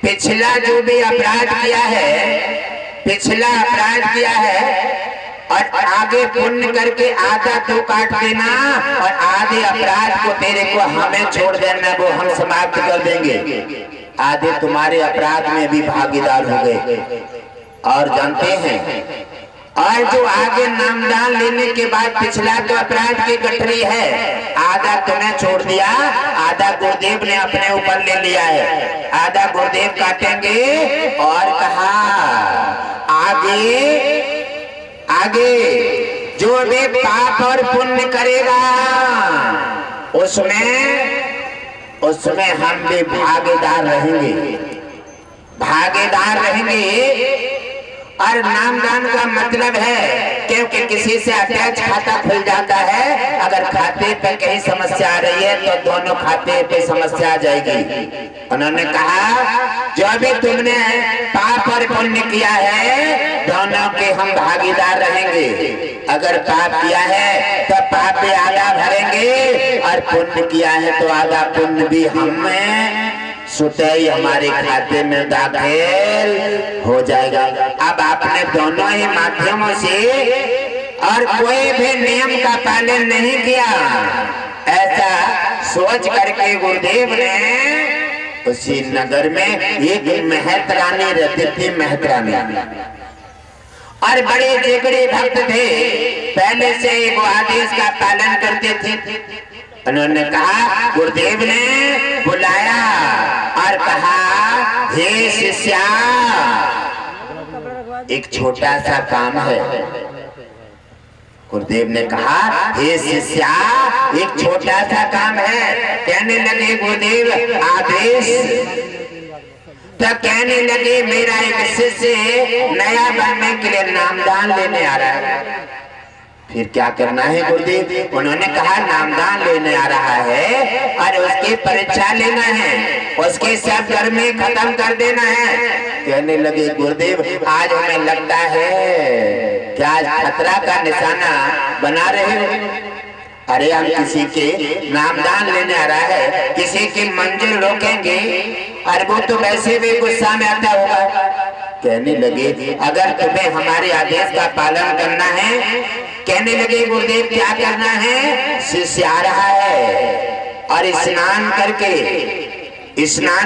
पिछला जो भी अपराध किया है, पिछला अपराध किया है और आगे पुण्य करके आधा तो काट देना और आधे अपराध को तेरे को हमें छोड़ देना, वो हम समाप्त कर देंगे। आधे तुम्हारे अपराध में भी भागीदार हो गए। और जानते हैं, और जो आगे नामदान लेने के बाद पिछला तो अपराध की गठरी है, आधा तुम्हें छोड़ दिया, आधा गुरुदेव ने अपने ऊपर ले लिया है। आधा गुरुदेव काटेंगे और कहा आगे आगे जो भी पाप और पुण्य करेगा उसमें हम भी भागीदार रहेंगे, भागीदार रहेंगे। और नामदान का मतलब है क्योंकि किसी से अटैच खाता खुल जाता है, अगर खाते पे कहीं समस्या आ रही है तो दोनों खाते पे समस्या आ जाएगी। उन्होंने कहा जो भी तुमने पाप और पुण्य किया है दोनों के हम भागीदार रहेंगे। अगर पाप किया है तो पाप भी आधा भरेंगे और पुण्य किया है तो आधा पुण्य भी हमें सुतई हमारे खाते में दाखिल हो जाएगा। अब आपने दोनों ही माध्यमों से और कोई भी नियम का पालन नहीं किया, ऐसा सोच करके गुरुदेव ने उसी नगर में एक महत रानी रहती थी, महत रानी, और बड़े जिगरी भक्त थे, पहले से वो आदेश का पालन करते थे। उन्होंने कहा, गुरुदेव ने बुलाया और कहा, हे शिष्या, एक छोटा सा काम है। गुरुदेव ने कहा, हे शिष्या, एक छोटा सा काम है। कहने लगे गुरुदेव आदेश, तो कहने लगे मेरा एक शिष्य नया बनने के लिए नामदान लेने आ रहा है। फिर क्या करना है गुरुदेव? उन्होंने कहा नामदान लेने आ रहा है और उसकी परीक्षा लेना है, उसके सब घर में खत्म कर देना है। कहने लगे गुरुदेव आज हमें लगता है कि आज खतरा का निशाना बना रहे हो। अरे हम किसी के नामदान लेने आ रहा है, किसी की मंजिल रोकेंगे और वो तो वैसे भी गुस्सा में आता होगा। कहने लगे अगर तुम्हें हमारे आदेश का पालन करना है, कहने लगे गुरुदेव क्या करना है? शिष्य आ रहा है और स्नान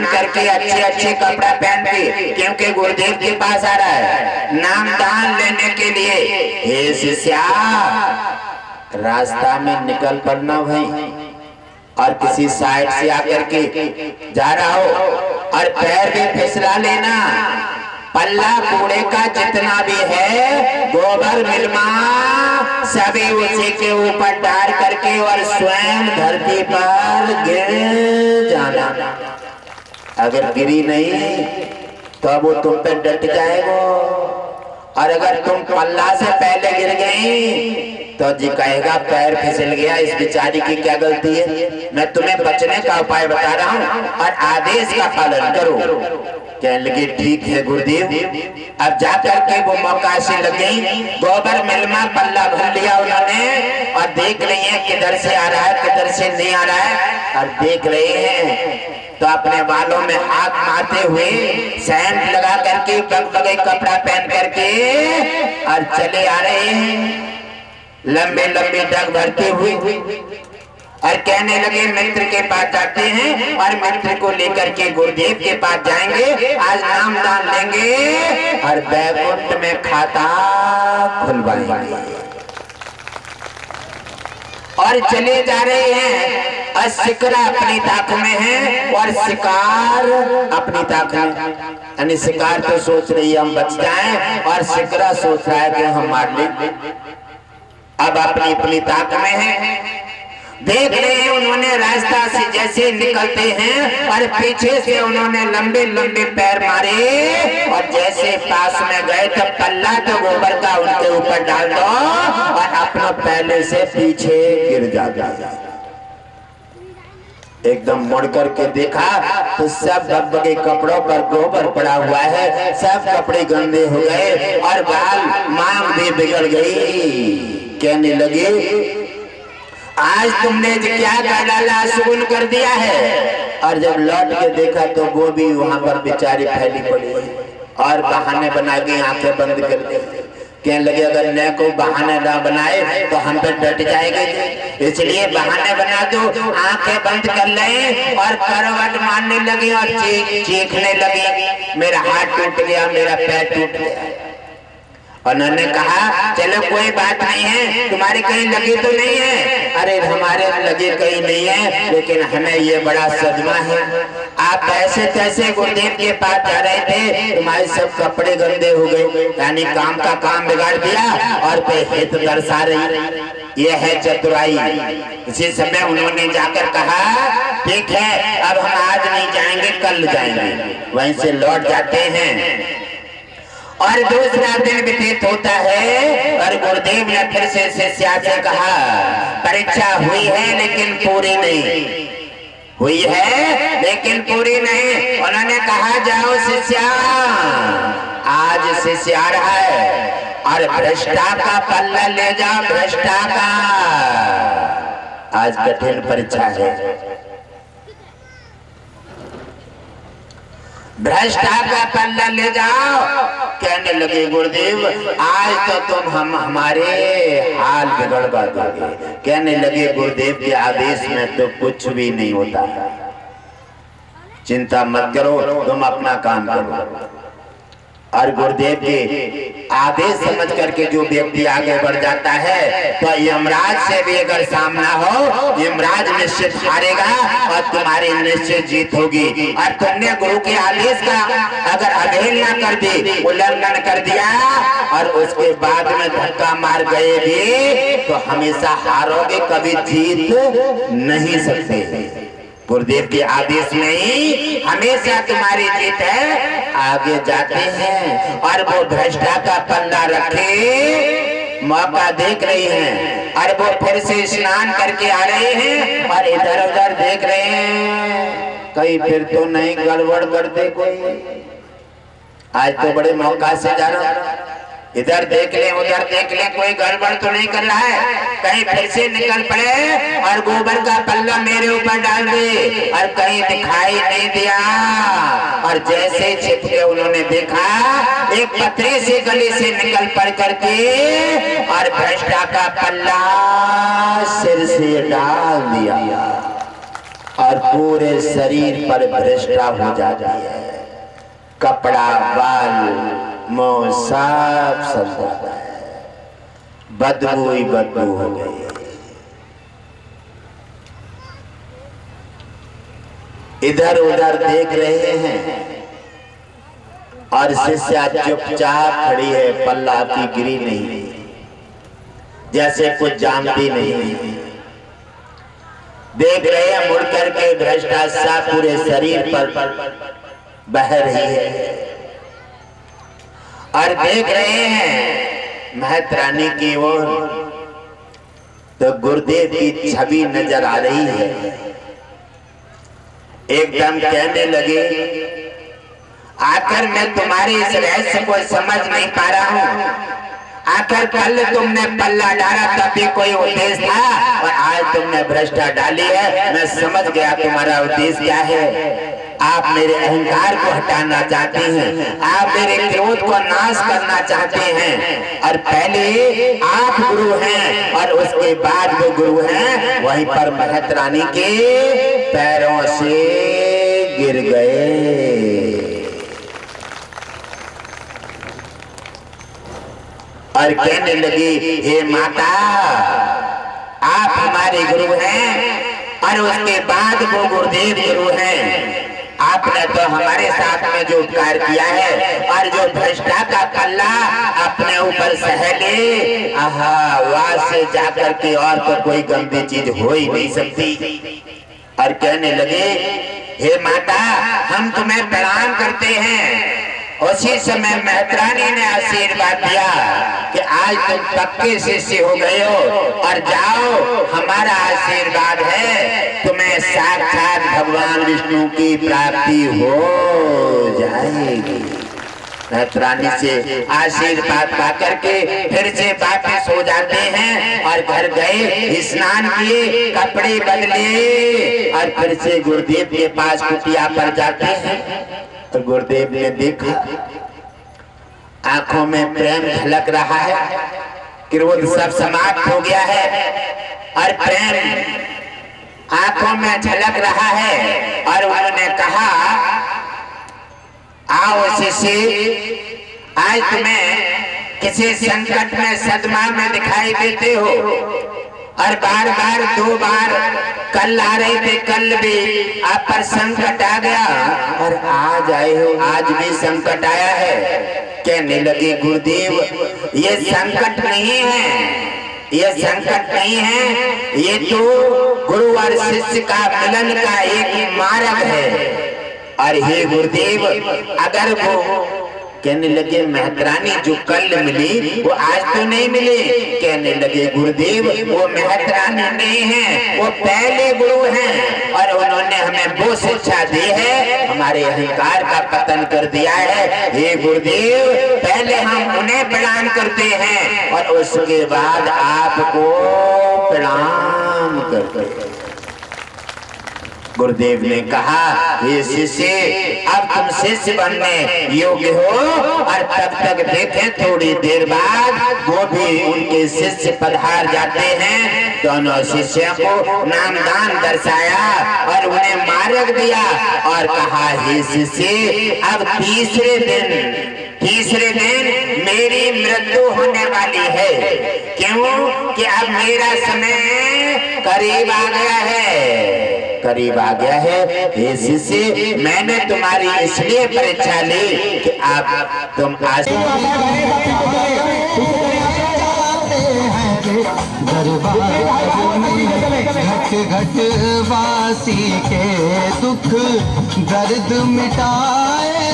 करके अच्छे कपड़ा पहन के, क्योंकि गुरुदेव के पास आ रहा है नामदान लेने के लिए। हे शिष्या, रास्ता में निकल पड़ना भाई, और किसी साइड से आकर के जा रहा हो और पैर भी फिसला लेना। पल्ला कूड़े का जितना भी है, गोबर मिलमा सभी उसी के ऊपर डाल करके और स्वयं धरती पर गिर जाना। अगर गिरी नहीं तो अब वो तुम पे डट जाएगा, और अगर तुम पल्ला से पहले गिर गई तो जी कहेगा पैर फिसल गया, इस बेचारी की क्या गलती है। मैं तुम्हें बचने का उपाय बता रहा हूँ और आदेश का पालन करो। कहने लगे ठीक है गुरुदेव। अब जाकर के वो मौका से लग गई, गोबर मिलमा पल्ला भर लिया उन्होंने और देख रही है किधर से आ रहा है किधर से नहीं आ रहा है। और देख रहे हैं तो अपने बालों में हाथ मारते हुए सेंट लगा करके बगबगे कपड़ा पहन करके और चले आ रहे हैं, लंबे लंबे डग भरते हुए। और कहने लगे मित्र के पास जाते हैं और मित्र को लेकर के गुरुदेव के पास जाएंगे, आज नामदान लेंगे और बैकुंठ में खाता खुलवाएंगे। और चले जा रहे हैं और शिकरा अपनी ताक में है और शिकार अपनी ताक में। यानी शिकार तो सोच रही है हम बच जाएं और शिकरा सोच रहा है कि हम मार लें। अब अपनी अपनी ताक में है। देख रहे हैं उन्होंने रास्ता से जैसे निकलते हैं और पीछे से उन्होंने लंबे लंबे पैर मारे और जैसे पास में गए तो पल्ला तो गोबर का उनके ऊपर डाल दो और अपना पहले से पीछे गिर जाता। एकदम मुड़ करके देखा तो सब बगबगे कपड़ों पर गोबर पड़ा हुआ है, सब कपड़े गंदे हो गए और बाल मांग भी बिगड़ गई। कहने लगे आज तुमने क्या कर डाला, सुगुन कर दिया है। और जब लौट के देखा तो वो भी वहां पर बेचारी फैली पड़ी और बहाने बना के आंखें बंद कर दी। कहने लगे अगर न को बहाने ना बनाए तो हम पे डट जाएंगे, इसलिए बहाने बना दो, आंखें बंद कर ले। और करवट मारने लगी और चीखने लगी, मेरा हाथ टूट गया, मेरा पैर टूट गया। उन्होंने कहा चलो कोई बात नहीं है, तुम्हारे कहीं लगी तो नहीं है? अरे हमारे लगे कहीं नहीं है, लेकिन हमें ये बड़ा सदमा है। आप ऐसे तैसे गुरुदेव के पास जा रहे थे, तुम्हारे सब कपड़े गंदे हो गए, यानी काम का काम बिगाड़ दिया और पे हित दर्शा रही। ये है चतुराई। इसी समय उन्होंने जाकर कहा ठीक है अब हम आज नहीं जाएंगे, कल जाएंगे। वहीं से लौट जाते हैं और दूसरा दिन व्यतीत होता है और गुरुदेव ने फिर से शिष्या से कहा परीक्षा हुई है लेकिन पूरी नहीं हुई है, लेकिन पूरी नहीं। उन्होंने कहा जाओ शिष्या, आज शिष्य आ रहा है और भ्रष्टा का पल्ला ले जाओ, भ्रष्टा का। आज कठिन परीक्षा है, भ्रष्टा का पल्ला ले जाओ। कहने लगे गुरुदेव आज तो तुम हमारे हाल बिगड़वा दोगे। कहने लगे गुरुदेव के आदेश में तो कुछ भी नहीं होता, चिंता मत करो, तुम अपना काम करो। और गुरुदेव के आदेश समझ करके जो व्यक्ति आगे बढ़ जाता है तो यमराज से भी अगर सामना हो, यमराज निश्चित हारेगा और तुम्हारी निश्चित जीत होगी। और तुमने गुरु के आदेश का अगर अवहेलना कर दी, उल्लंघन कर दिया और उसके बाद में धक्का मार गए भी तो हमेशा हारोगे, कभी जीत नहीं सकते। गुरुदेव के आदेश में ही हमेशा तुम्हारी जीत है। आगे जाते हैं और वो भ्रष्टा का पल्ला रखे मौका देख रही हैं और वो फिर से स्नान करके आ रहे हैं और इधर उधर देख रहे हैं कहीं फिर तो नहीं गड़बड़ कर दे कोई। आज तो बड़े मौका से जा रहा, इधर देख ले उधर देख ले, कोई गड़बड़ तो नहीं कर रहा है, कहीं फिर से निकल पड़े और गोबर का पल्ला मेरे ऊपर डाल दे और कहीं दिखाई नहीं दिया। और जैसे छिप के उन्होंने देखा एक पथरी से गली से निकल पड़ करके और भ्रष्टा का पल्ला सिर से डाल दिया और पूरे शरीर पर भ्रष्टा हो जाती है, कपड़ा बाल मुंह साफ सब जाता है, बदबू ही बदबू हो गई। इधर उधर देख रहे हैं और शिष्या चुपचाप खड़ी है, पल्ला की गिरी नहीं, जैसे कुछ जानती नहीं। देख रहे हैं मुड़ करके भ्रष्टाचार पूरे शरीर पर बह रही है और देख रहे हैं महतरानी की ओर तो गुरुदेव की छवि नजर आ रही है। एकदम कहने लगे आखिर मैं तुम्हारे इस रहस्य को समझ नहीं पा रहा हूँ, आखिर कल तुमने पल्ला डाला तब भी कोई उद्देश्य था और आज तुमने भ्रष्टा डाली है। मैं समझ गया तुम्हारा उद्देश्य क्या है। आप मेरे अहंकार को हटाना चाहते हैं, आप मेरे क्रोध को नाश करना चाहते हैं और पहले आप गुरु हैं और उसके बाद वो गुरु हैं। वहीं पर महतरानी के पैरों से गिर गए और कहने लगी हे माता आप हमारे गुरु हैं और उसके बाद वो गुरुदेव गुरु हैं। आपने तो हमारे साथ में जो उपकार किया है और जो भ्रष्टा का पल्ला अपने ऊपर सह ले, आहा वहां से जाकर के और तो कोई गंदी चीज हो ही नहीं सकती। और कहने लगे हे माता हम तुम्हें प्रणाम करते हैं। उसी समय महतरानी ने आशीर्वाद दिया कि आज तुम पक्के शिष्य हो गए हो और जाओ, हमारा आशीर्वाद है तुम्हें साक्षात भगवान विष्णु की प्राप्ति हो जाएगी। मेहतरानी से आशीर्वाद पा करके फिर से वापस हो जाते हैं और घर गए, स्नान किए, कपड़े बदले और फिर से गुरुदेव के पास कुटिया पर जाते हैं। और गुरुदेव ने देखा आंखों में प्रेम झलक रहा है, क्रोध सब समाप्त हो गया है और प्रेम आंखों में झलक रहा है। और उन्होंने कहा, आओ शिष्य, आज तुम्हें किसी संकट में सदमा में दिखाई देते हो और बार बार 2 बार कल आ रहे थे, कल भी आप पर संकट आ गया और आज आए हो, आज भी संकट आया है। कहने लगे गुरुदेव, ये संकट नहीं है, ये संकट नहीं है, ये तो गुरु और शिष्य का मिलन का एक मार्ग है। और हे गुरुदेव, अगर वो कहने लगे मेहतरानी जो कल मिली वो आज तो नहीं मिली। कहने लगे गुरुदेव, वो मेहतरानी नहीं है, वो पहले गुरु हैं और उन्होंने हमें वो शिक्षा दी है, हमारे अहंकार का पतन कर दिया है। हे गुरुदेव, पहले हम उन्हें प्रणाम करते हैं और उसके बाद आपको प्रणाम करते हैं। गुरुदेव ने कहा, ये शिष्य, अब तुम शिष्य बनने योग्य हो। और तब तक देखें, थोड़ी देर बाद वो भी उनके शिष्य पधार जाते हैं। दोनों शिष्यों को नामदान दर्शाया और उन्हें मार्ग दिया और कहा, हे शिष्य, अब तीसरे दिन मेरी मृत्यु होने वाली है। क्यों? कि अब मेरा समय करीब आ गया है, करीब आ गया है। हे शिष्य, मैंने तुम्हारी इसलिए परीक्षा ली कि आप तुम आज घट वासी के दुख दर्द मिटाए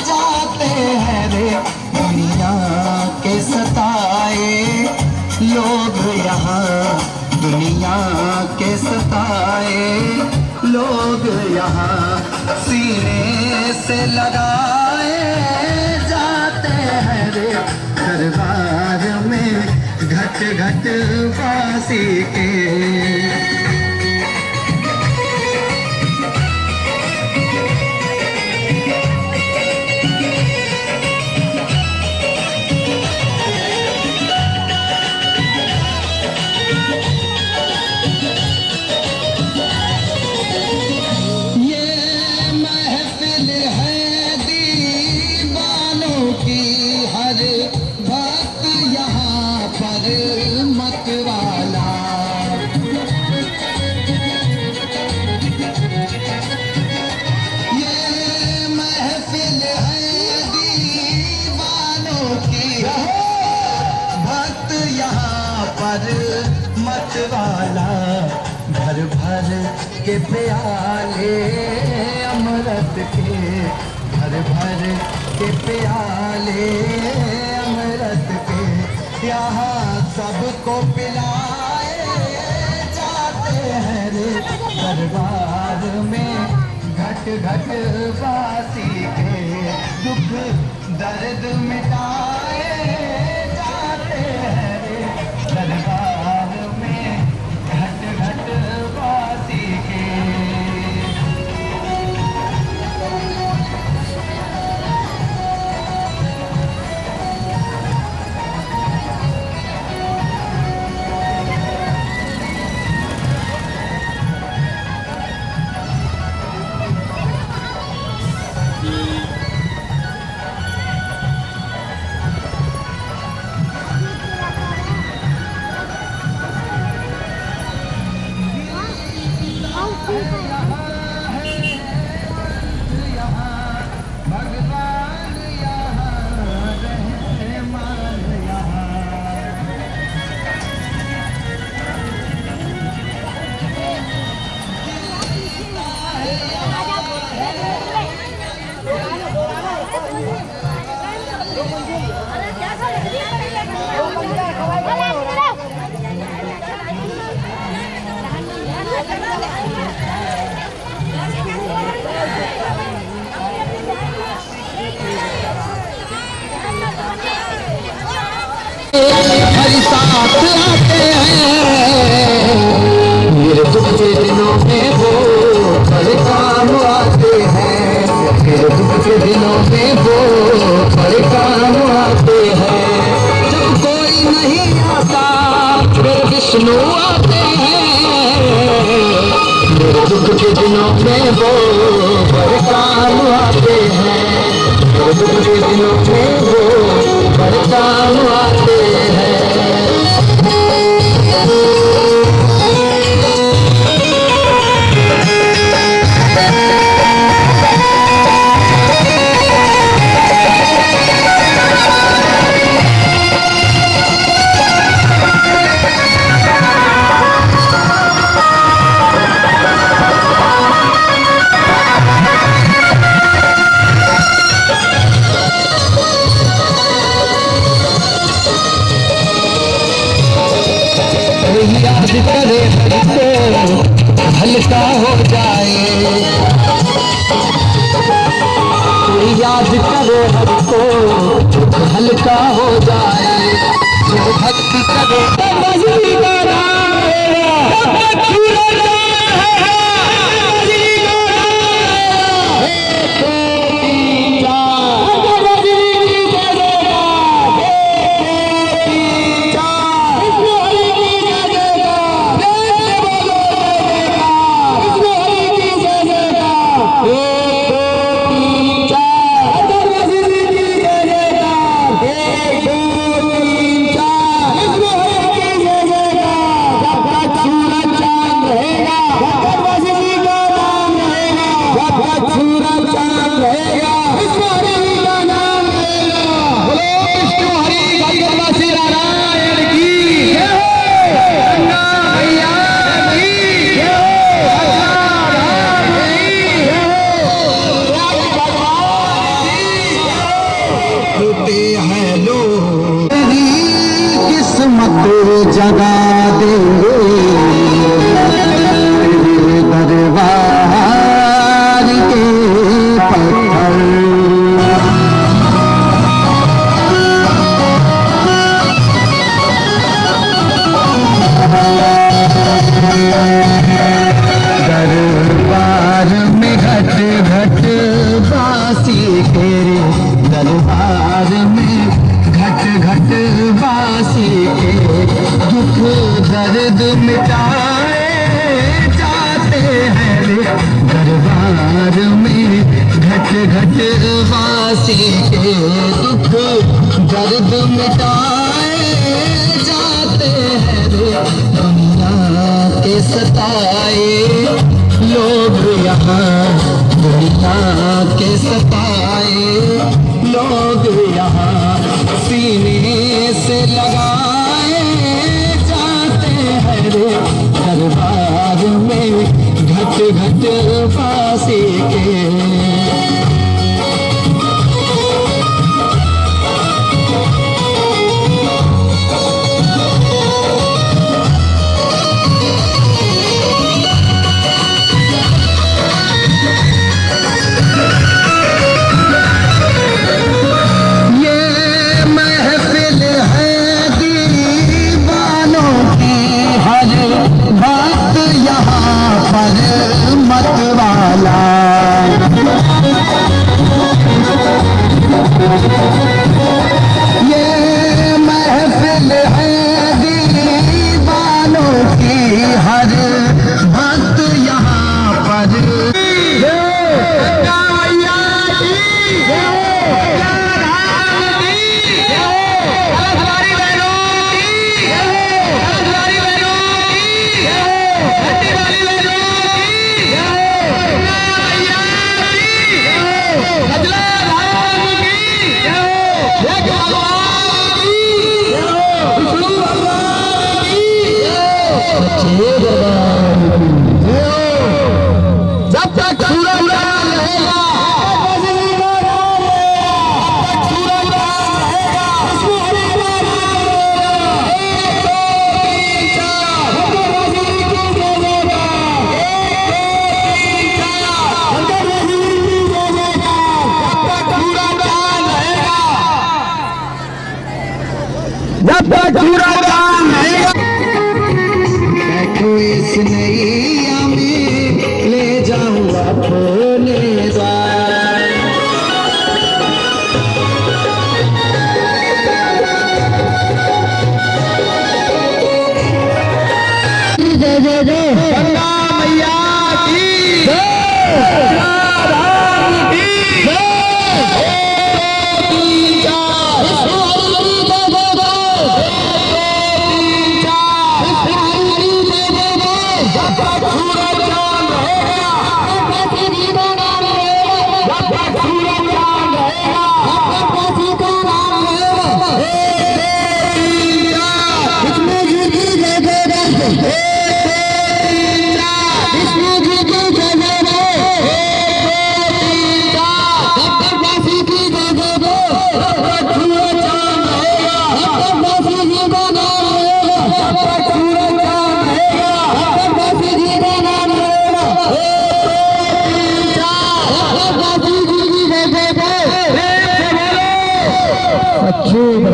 जाते हैं रे, दुनिया के सताए लोग यहाँ, दुनिया के सताए लोग यहाँ सीने से लगाए जाते हैं रे, दरबार में घट घट वासी के। वाला भर भर के प्याले अमृत के, भर भर के प्याले अमृत के, यहाँ सबको पिलाए जाते हैं रे, दरबार में घट घट वासी के दुख दर्द मिटाए जाते हैं रे, दरबार में घट घट वासी के। हरि साथ आते हैं, मेरे दुख के दिनों में वो बड़े काम आते हैं, मेरे दुख के दिनों में वो बड़े काम आते हैं। जब कोई नहीं आता फिर विष्णु आते हैं, मेरे दुख के दिनों में वो बड़े काम आते हैं, मेरे दुख के दिनों में वो बड़े काम आते हैं। याद करे हमको हल्का हो जाए, कोई याद करे हमको हल्का हो जाए, जो भक्ति करे मजली का नाम जगा देंगे तेरे दरबार के पत्थर। दरबार में घट घट बासी तेरे दरबार में घट घट बासी के दुख दर्द मिटाए जाते हैं रे दरबार में घट घट बासी के दुख दर्द मिटाए जाते हैं रे। दुनिया के सताए लोग यहाँ, दुनिया के सताए लोग यहाँ सीने से लगाए जाते हैं रे दरबार में घट घट बासी के। जब तक पूरा काम रहेगा। बैठो इस नैया में ले जाऊं अपने द्वार। जय जय जय गंगा मैया की जय,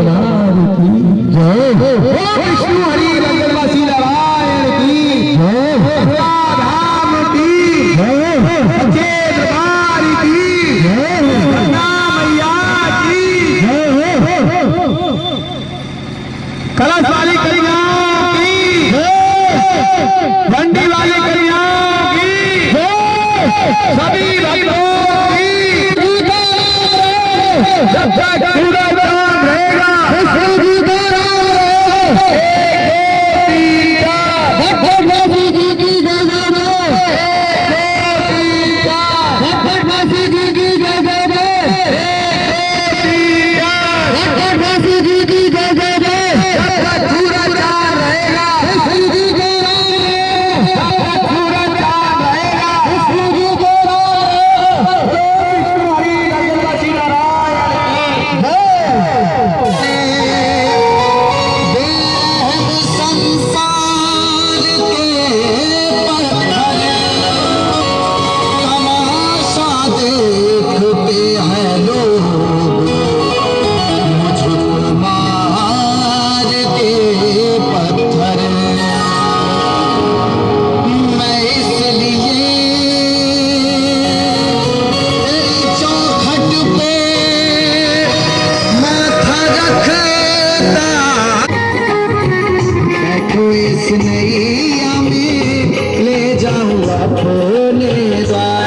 राम की विष्णु हरि रंगवासी नारायण की धाम की सच्चे दरबार की गंगा मैया की कलश वाली करिया की मंडी वाली करिया की सभी भक्तों की जब तक पूरा काम रहेगा। इस नैया में ले जाऊं अपने द्वार।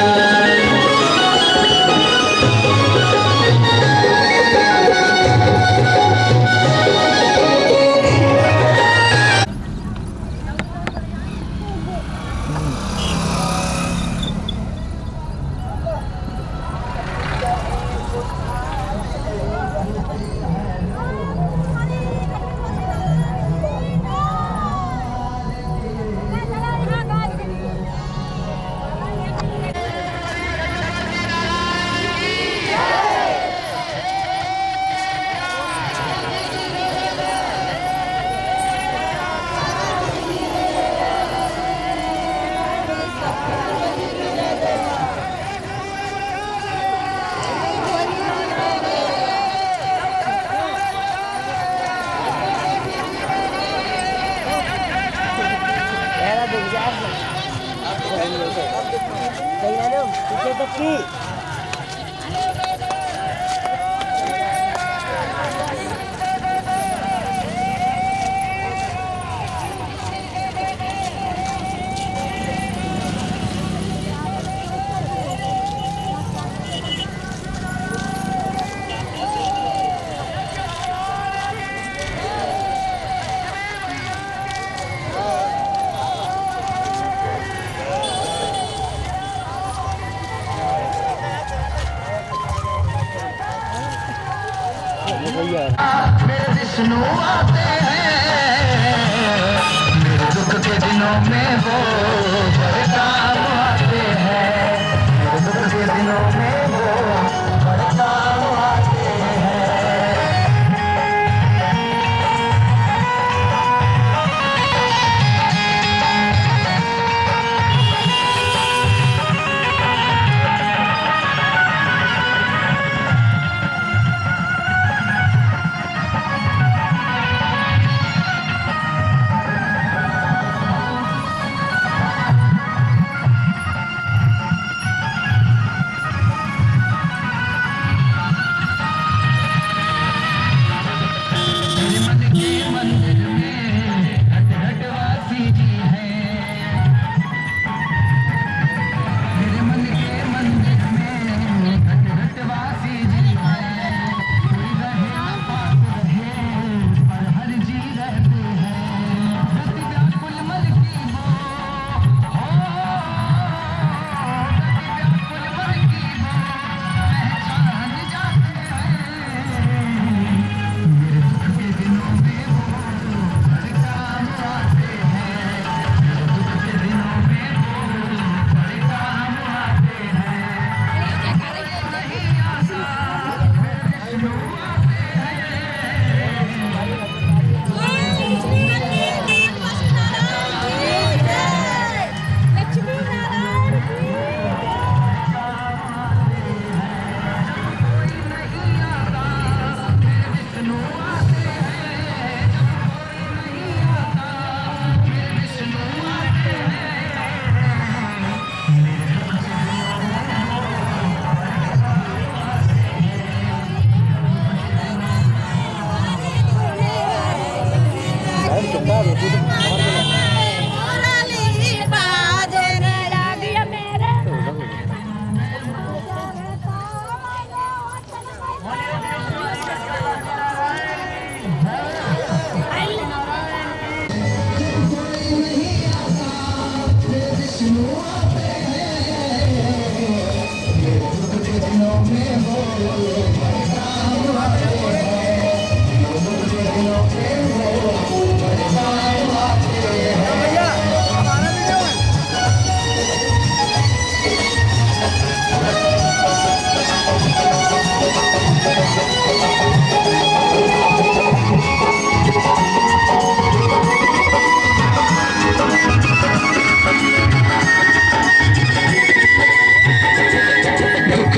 मेरे विष्णु आते हैं, मेरे दुख के दिनों में वो बड़े काम आते हैं, मेरे दुख के दिनों में वो बड़े काम आते हैं।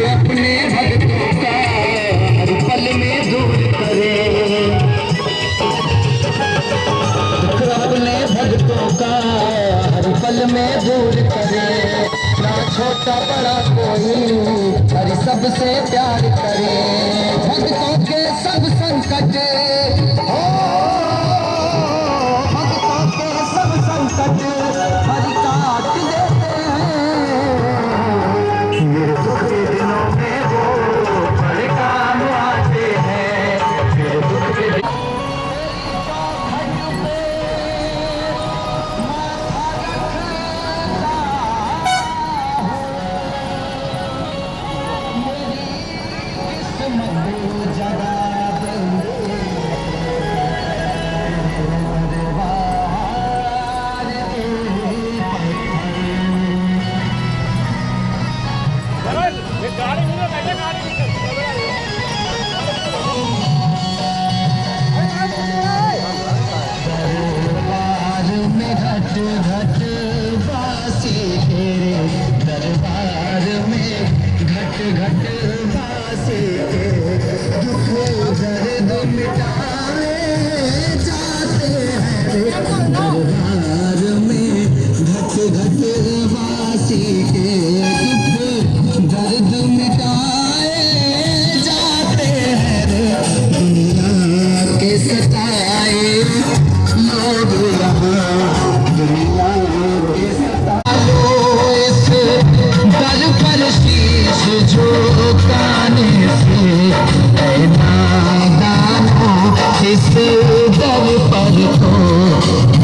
अपने भक्तों का हर पल में दूर करे, अपने भक्तों का हर पल में दूर करे, ना छोटा बड़ा कोई हर सबसे प्यार करे, भक्तों के सब संकट हो, भक्तों के सब संकट हरि काट देते हैं, मेरे दुख के दिनों में वो बड़े काम आते हैं, मेरे दुख के दिनों घट वासी तेरे दरबार में, घट घट वासी तेरे दुख दर्द मिटाए जाते हैं, दरबार में घट घट वासी के दुख दर्द मिटाए जाते हैं, दुनिया के सताए लोग यहाँ दुनिया के सतालो, इस दर पर शीश झुकाने से ऐ नादानो, इस दर पर तो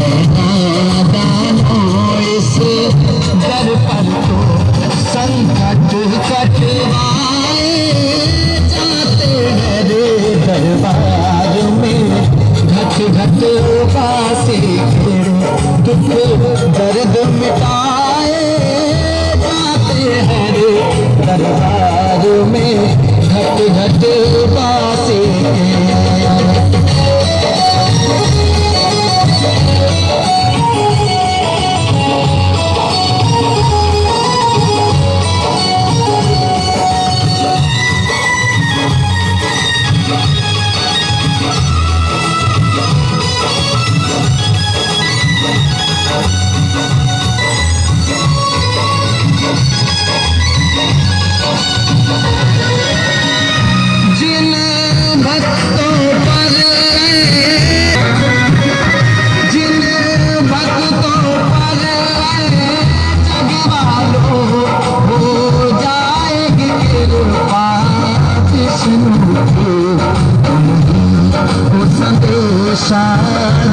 ऐ नादानो, इस दर पर तो संकट कटवाए जाते हैं रे, दरबार में घट घट वासी दुख दर्द मिटाए जाते हैं रे, दरबार में घट घट वासी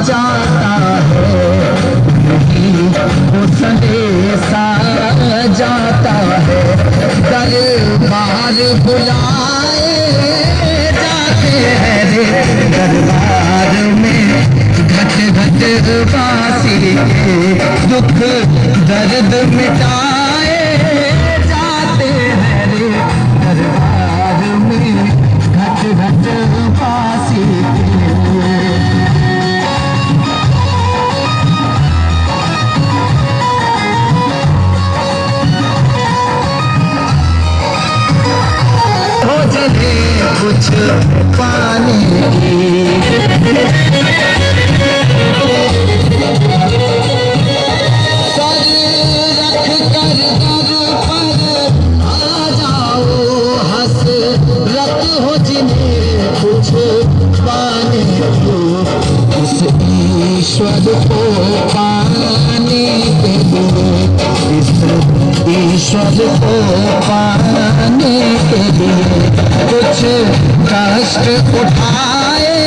जाता है, वो संदेशा जाता है, दरबार बुलाए जाते हैं रे, दरबार में घट घट वासी के दुख दर्द मिटाए जाते हैं रे, दरबार में घट घट वासी के कुछ पाने की सर रख कर दर पर आ जाओ, हंस रख हो जिन्हें कुछ पाने की, उस ईश्वर को पाने के लिए, इस ईश्वर को पाने के लिए कुछ कष्ट उठाए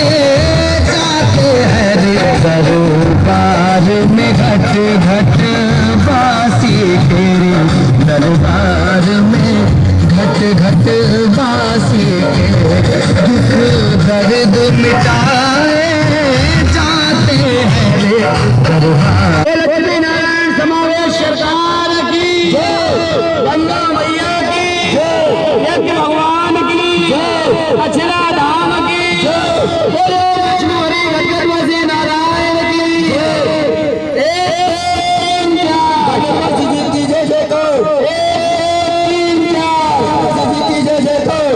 जाते हैं रे, दरबार में घट घट वासी तेरे, दरबार में घट घट वासी दुख दर्द मिटाए जाते हैं रे दरबार। लक्ष्मीनारायण समावेश सरकार की गंगा मैया की यज्ञ भगवान की अक्षरा धाम की बोलो विष्णु हरि गणपति नारायण की गणपति जी की जय जयकार, गणपति जी की जय जयकार,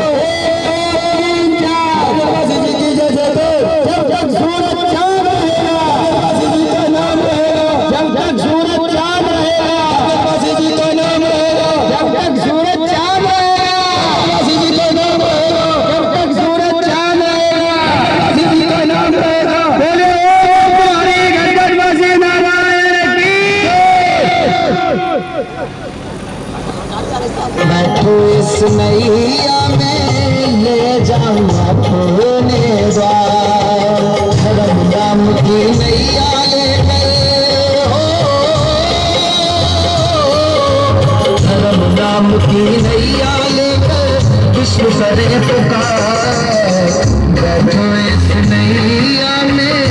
गणपति जी की जय जयकार। जब तक सूरज चांद रहेगा गणपति जी का नाम रहेगा, जब तक सूरज चांद रहेगा गणपति जी का नाम रहेगा, जब तक सूरज चांद रहेगा गणपति जी का नाम रहेगा, जब तक सूरज चांद रहेगा गणपति जी का नाम रहेगा। बोले ओम हरि गणपति नारायण की। बैठो इस नैया में ले जाऊं अपने द्वार, धर्म राम की नैया लेकर हो, धर्म राम की नैया लेकर विश्व करे पुकार। बैठो इस नैया में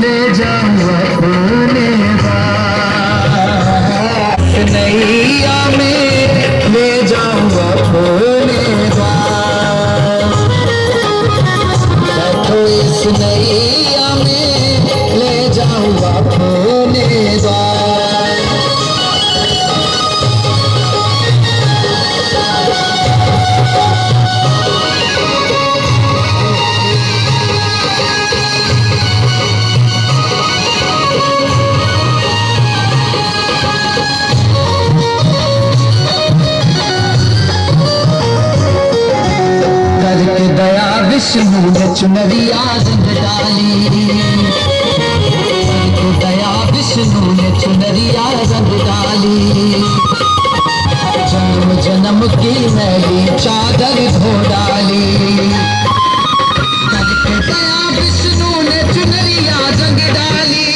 ले जाऊं अपने द्वार, नैया में ले जाऊं अपने द्वार। बैठो इस नैया में ले जाऊं अपने द्वार। करके दया विष्णु ने चुनरिया रंग डाली, करके दया विष्णु ने चुनरिया रंग डाली। जन्म जन्म की मैली चादर धो डाली, करके दया विष्णु ने चुनरिया रंग डाली।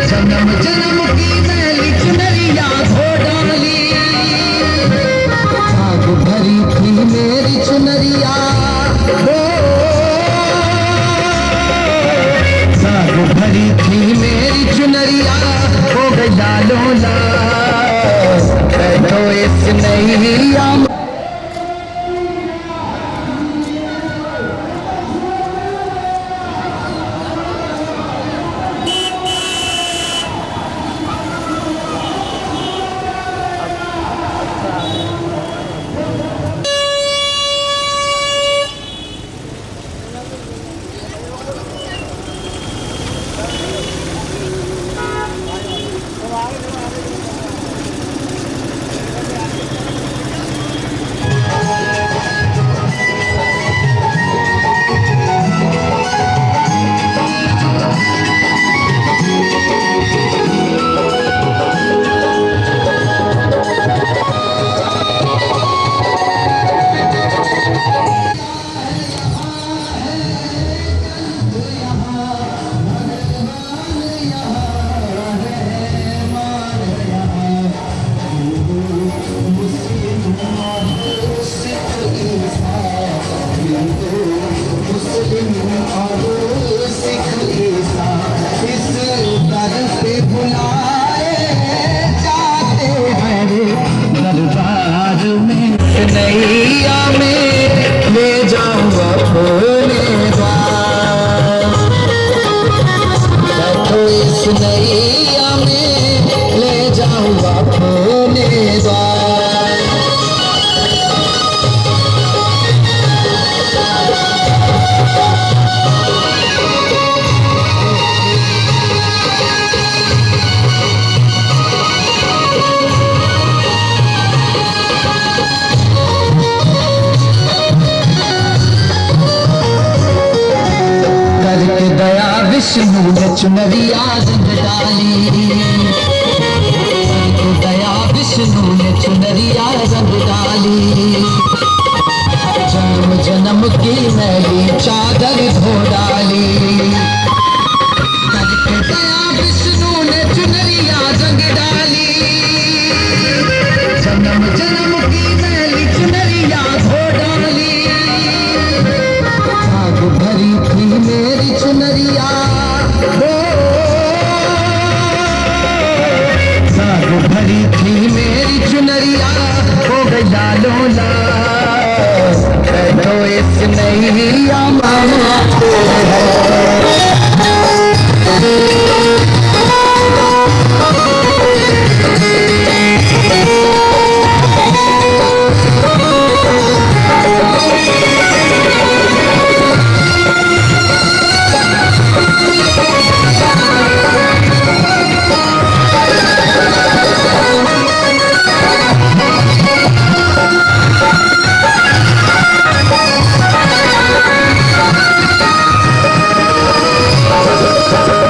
जन्म जन्म की मैली चुनरिया धो डाली। भाग भरी थी मेरी चुनरिया हो, भाग भरी थी मेरी चुनरिया हो गई लालो लाल। बैठो इस नैया में नैया में ले जाऊं अपने द्वार। बैठो इस नैया में ले जाऊं अपने द्वार। करके दया विष्णु ने चुनरिया रंग डाली, करके दया विष्णु ने चुनरिया रंग डाली। जन्म जन्म की मैली चादर धो डाली, करके दया विष्णु ने चुनरिया रंग डाली। जन्म जन्म की मैली चुनरिया धो डाली। इमाम आते हैं।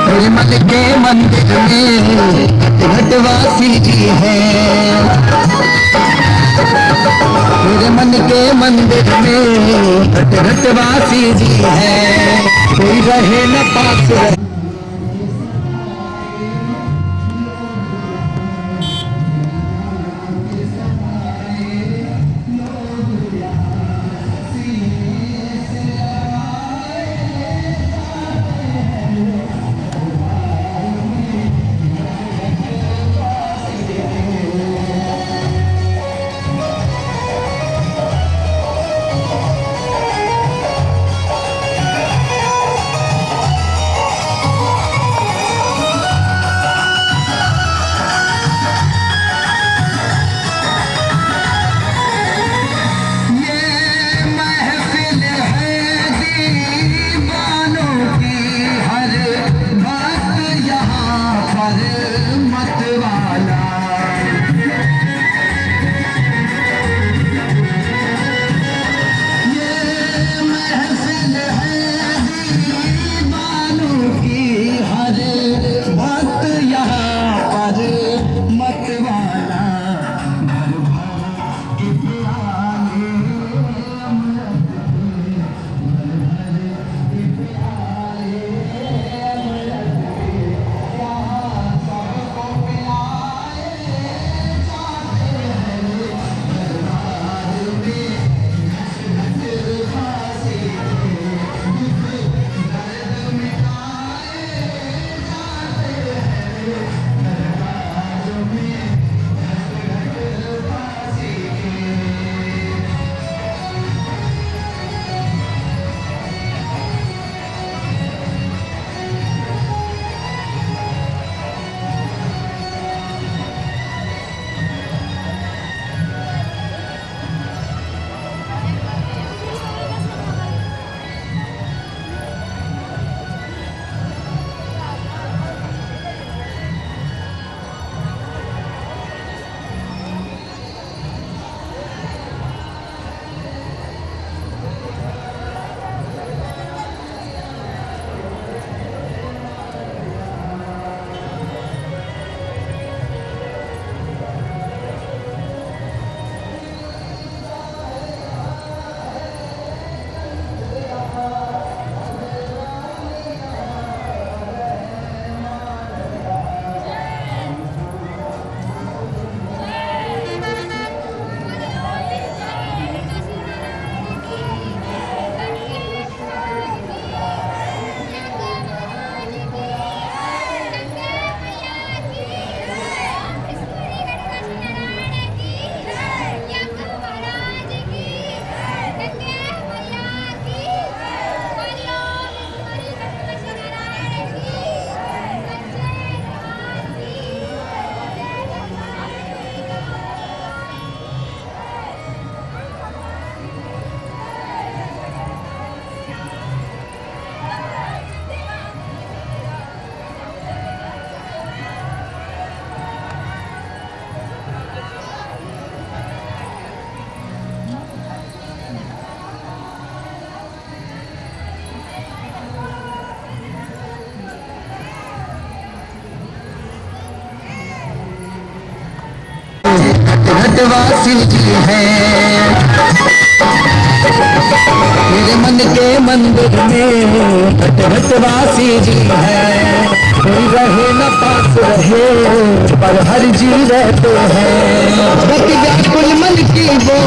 मेरे मन के मंदिर में घटवासी जी हैं। मेरे मन के मंदिर में घटवासी जी हैं। कोई रहे न पास रहे। घटवासी जी हैं। मेरे मन के मंदिर में घटवासी जी हैं। कोई रहे न पास रहे पर हर जी रहते हैं। रत व्याकुल मन की वो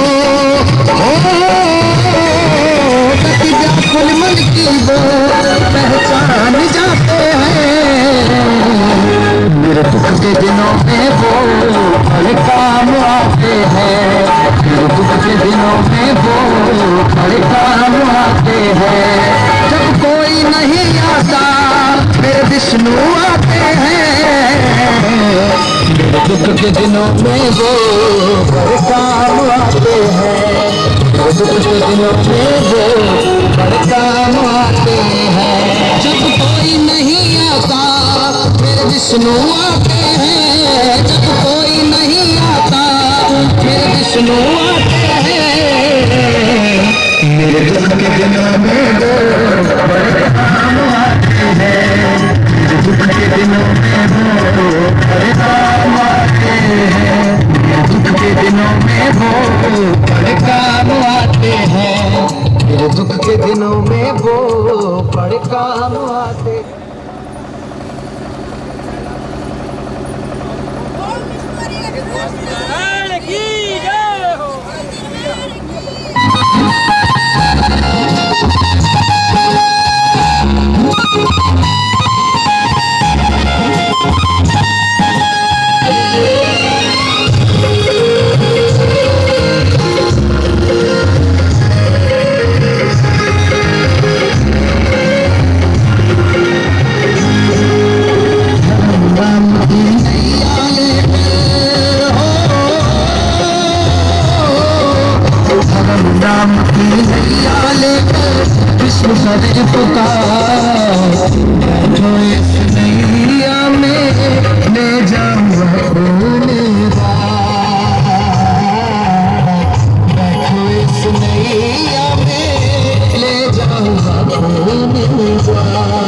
रत व्याकुल मन की वो पहचान जाते हैं। मेरे दुख के दिनों में वो बड़े काम आते हैं। मेरे दुख के दिनों में वो बड़े काम आते विष्णु आते हैं, मेरे दुख के दिनों में वो बड़े काम आते हैं, मेरे दुख के दिनों में वो बड़े काम आते हैं। जब कोई नहीं आता मेरे विष्णु आते हैं, जब कोई नहीं आता मेरे विष्णु आते हैं, मेरे दुख के दिनों में वो बड़े काम आते हैं, मेरे दुख के दिनों में वो बड़े काम आते हैं, मेरे दुख के दिनों में वो बड़े काम आते हैं, मेरे दुख के दिनों में वो बड़े काम आते हैं। राम की नैया लेकर विष्णु करे पुकार, बैठो इस नैया में ले जाऊं अपने द्वार, बैठो इस नैया में ले जाऊं अपने द्वार।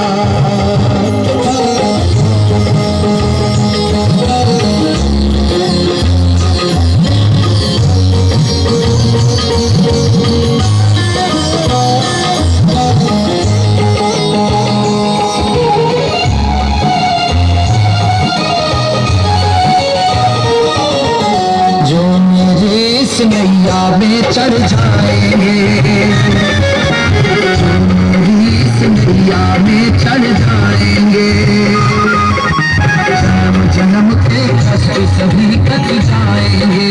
नैया में चढ़ जाएंगे, इस नैया में चढ़ जाएंगे, जन्म जन्म के कष्ट सभी कट जाएंगे,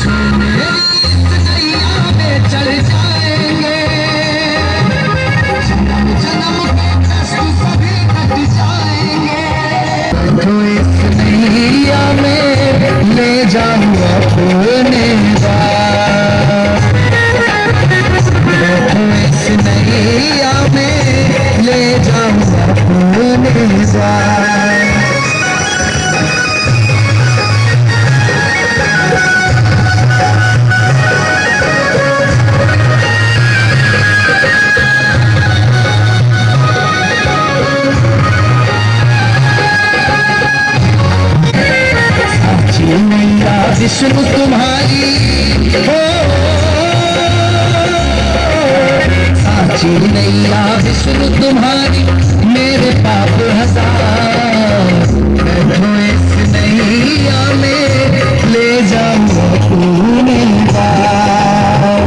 जो इस नैया में चढ़ जाएंगे, जन्म जन्म के कष्ट सभी कट जाएंगे, तो इस नैया में ले जाऊं अपने द्वार, इस नैया में ले जाऊं अपने द्वार। नैया विष्णु तुम्हारी हो, साची नैया विष्णु तुम्हारी, मेरे पाप हजार, बैठो इस नैया में ले जाऊं अपने द्वार,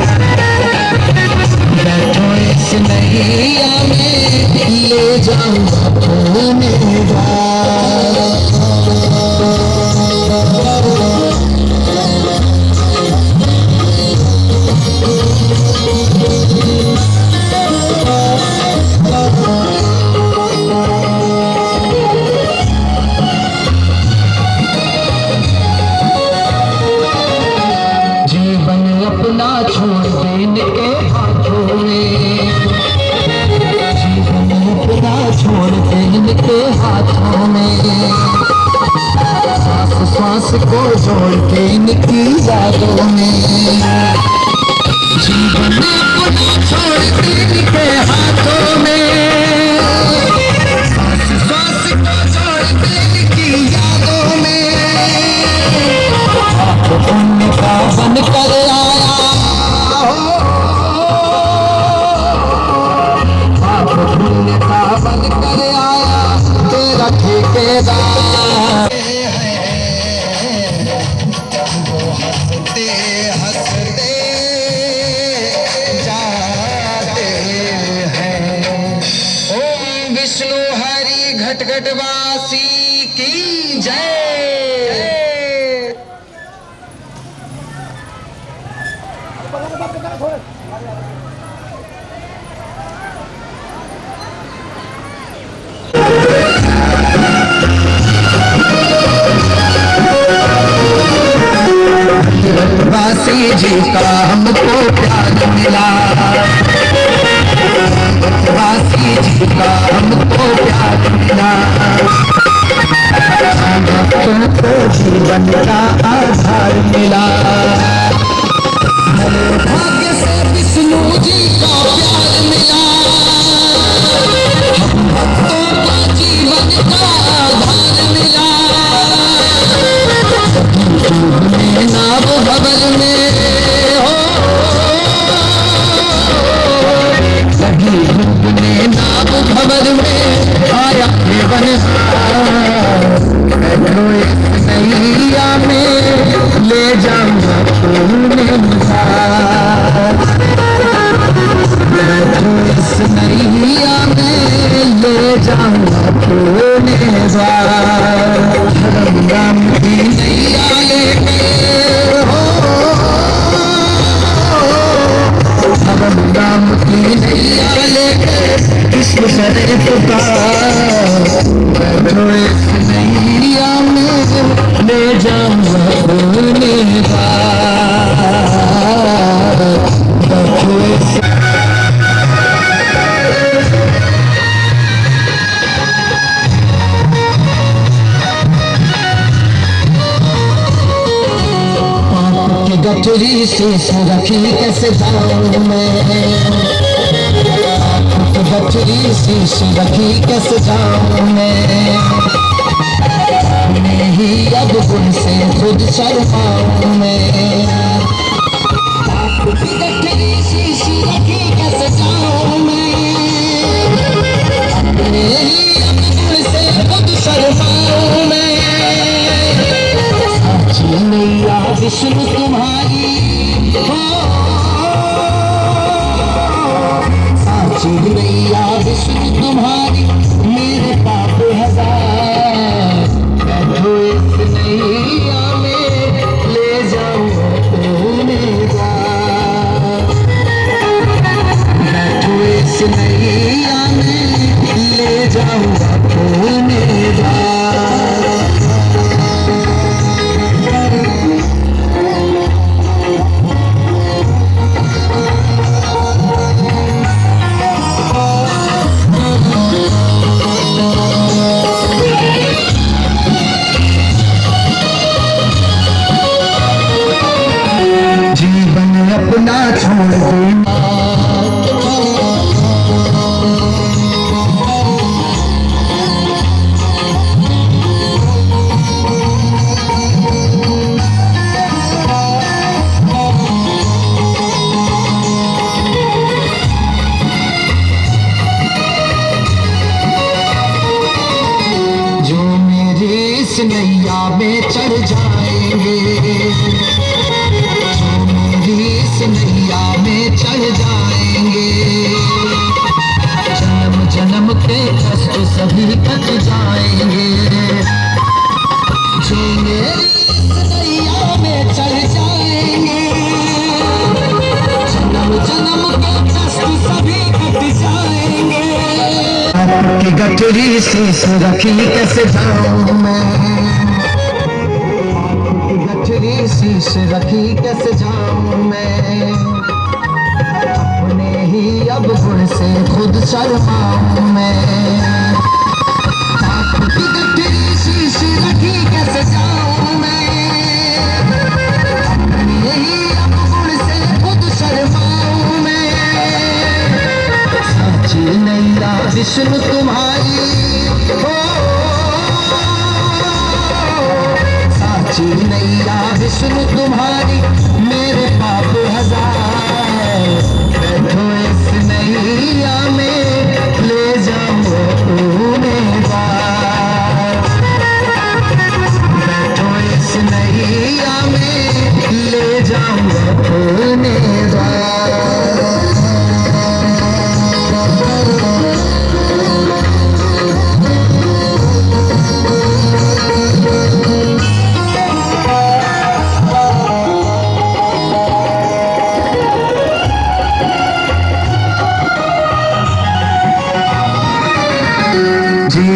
बैठो इस नैया में ले जाऊं अपने द्वार। जीवन अपना छोड़ देने के हाथों में, जीवन अपना छोड़ देने के हाथों में, सांस सांस को जोड़ते इनकी यादों में, जीवन अपना छोड़ देने के हाथों में, सांस सांस को जोड़ते इनकी यादों में, आप पुण्य का बन कर आया हो, आप पुण्य का बन कर आया तेरा ठेकेदार। हंसते जाते हैं। ओम विष्णु हरि घटघटवासी की जय। वासी जी का हमको प्यार मिला, वासी जी का हमको प्यार मिला, भक्तों को जीवन का आधार मिला। भाग्य से विष्णु जी का प्यार मिला, हम भक्तों को जीवन का आधार मिला। नाव भवन में हो लगी डूबने, नाव भवन में आया जीवन, बैठो इस नैया में ले जाऊंगा तूने बैठो इस नैया में ले जाऊंगा तूने राम की नैया लेके हो, राम की नैया लेके कृष्ण करे पुकार, बैठो इस नैया में ले जाऊंगा तूने बैठो इस गठरी शीश रखी कैसे जाऊं मैं, गठरी शीश रखी कैसे जाऊं मैं, नहीं अब गुण से खुद शर्माऊं मैं, गठरी शीश रखी कैसे जाऊं मैं, नहीं अब गुण से खुद शर्माऊं मैं। नैया विष्णु तुम्हारी हो, साची नैया विष्णु तुम्हारी, मेरे पाप हजार, बैठो इस नैया में ले जाऊंगा तूने बैठो इस नैया में ले जाऊंगा तूने अपना छोड़ देना, जो मेरे इस नैया में चढ़ जाएंगे, नैया में चढ़ जाएंगे, जन्म जन्म के कष्ट सभी कट जाएंगे, जो मेरी नैया में चढ़ जाएंगे, जन्म जन्म के कष्ट सभी कट जाएंगे। की गठरी शीश रखी कैसे जाऊं मैं, गठरी शीश रखी कैसे जाऊं मैं, अपने ही अब गुण से खुद शर्माऊं मैं, आपकी गठरी शीश रखी कैसे जाऊं मैं, अपने ही अब गुण से खुद शर्माऊं मैं। साची नैया विष्णु तुम्हारी हो, साची नैया विष्णु तुम्हारी, मेरे पाप हजार, बैठो इस नैया में ले जाऊंगा तूने बैठो इस नैया में ले जाऊंगा तूने जी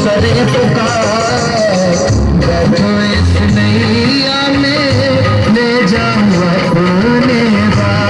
करे पुकार, बैठो इस नैया में ले जाऊं अपने बार।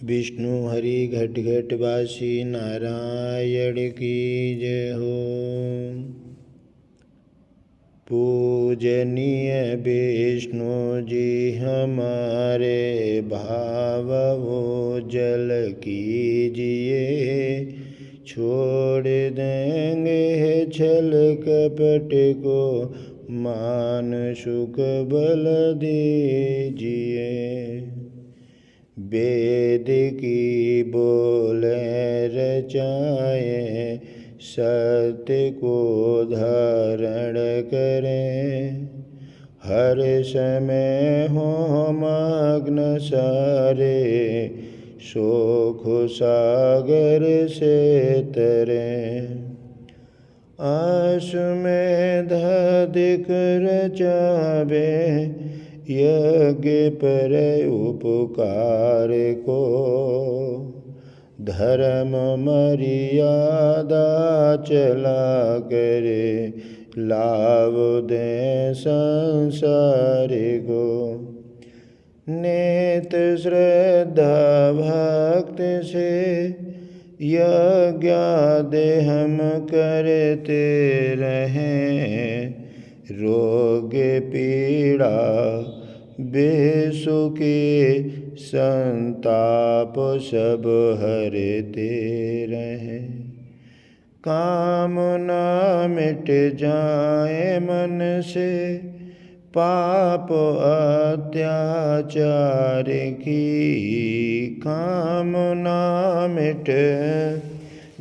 विष्णु हरि घट घट वासी नारायण की जय हो। पूजनीय विष्णु जी हमारे भाव जल कीजिए, छोड़ देंगे छल कपट को मान सुख बल दीजिए। वेद की बोले रचाए, सत्य को धारण करें, हर समय हो मग्न सारे, शोक सागर से तरें। अश्वमेध अधिक रचावे, यज्ञ पर उपकार को, धर्म मर्यादा चला करे, लाभ दे संसार को। नेत श्रद्धा भक्त से यज्ञादि हम करते रहें, रोग पीड़ा बेसुखी संताप सब हरते रहें। कामना मिट जाए मन से, पाप अत्याचार की। कामना मिट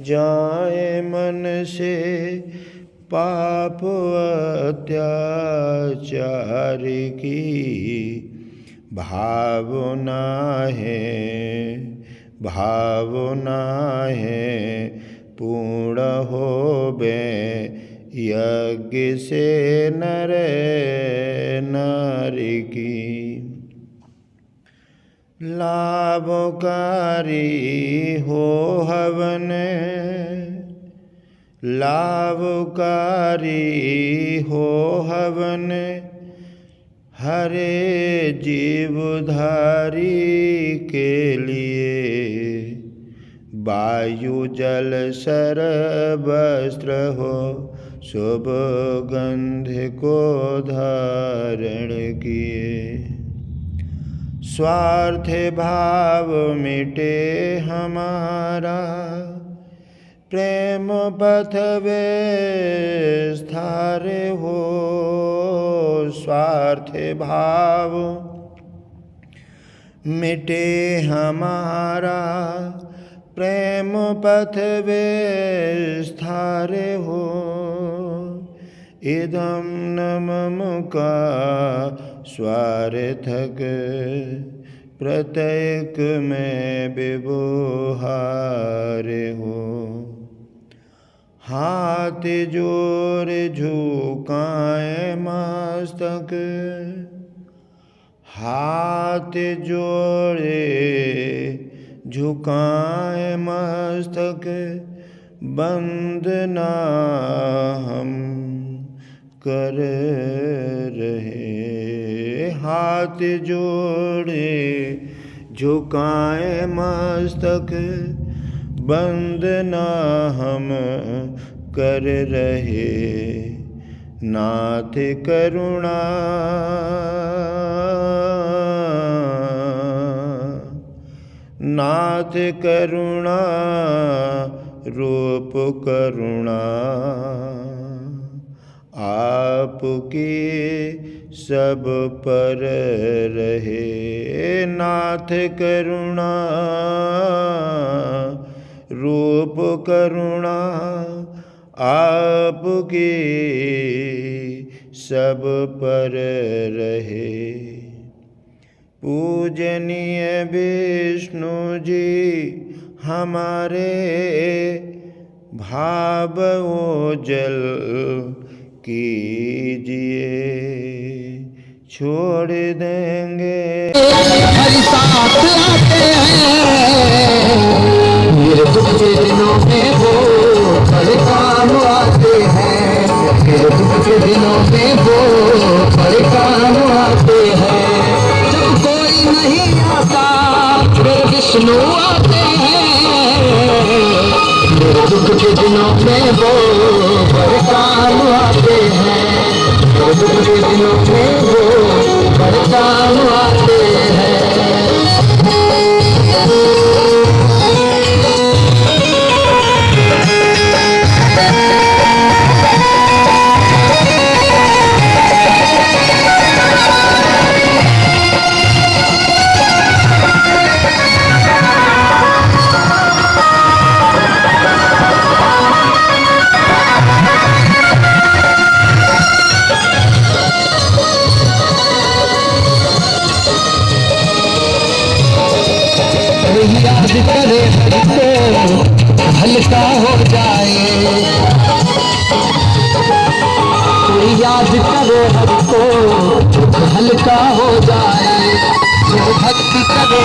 जाए मन से, पाप अत्याचार की। भावना है पूर्ण होवे, यज्ञ से नर नारी की। लाभकारी हो हवन, लाभकारी हो हवन, हरे जीवधारी के लिए। वायु जल सर वस्त्र हो, शुभ गंध को धारण किए। स्वार्थ भाव मिटे हमारा, प्रेम पथ विस्तार हो। स्वार्थ भाव मिटे हमारा, प्रेम पथ विस्तार हो। इदं न मम का स्वार्थक, प्रत्येक में व्यवहार हो। हाथ जोड़ झुकाए मस्तक, हाथ जोड़े झुकाए मस्तक, वंदना हम कर रहे। हाथ जोड़े झुकाए मस्तक, वंदना हम कर रहे। नाथ करुणा नाथ करुणा रूप करुणा, आपकी सब पर रहे। नाथ करुणा रूप करुणा, आपकी सब पर रहे। पूजनीय विष्णु जी हमारे भाव ओजल कीजिए, छोड़ देंगे हरि साथ आते हैं, मेरे दुख के दिनों में वो बड़े काम आते हैं। मेरे दुख के दिनों में वो बड़े काम आते हैं। जब कोई नहीं आता, मेरे विष्णु आते हैं, मेरे दुख के दिनों में वो बड़े काम आते हैं, मेरे दुख के दिनों में वो बड़े काम आते हैं। याद करे हरिको हल्का हो जाए, कोई याद करे हरिको हल्का हो जाए, जो भक्ति करे